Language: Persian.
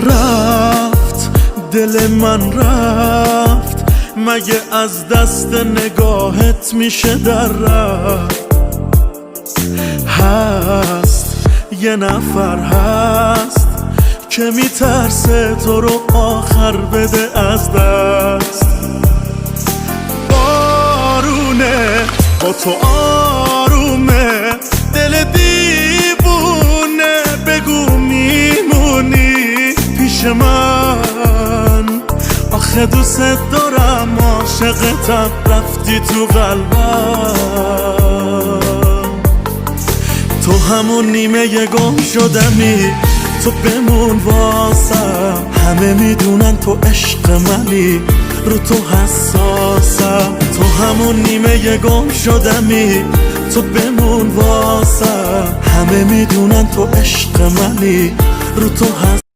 رفت دل من رفت، مگه از دست نگاهت میشه در رفت؟ هست یه نفر هست که میترسه تو رو آخر بده از دست. بارونه با تو آرومه، دل دیوونه، بگو میمونی پیش من؟ آخه دوست دارم، عاشقتم، رفتی تو قلبم. تو همون نیمه گم شدمی، تو بمون واسم. همه میدونن تو عشق منی، رو تو حساسم. تو همون نیمه گم شدمی، تو بمون واسم. همه میدونن تو عشق منی، رو تو حساسم.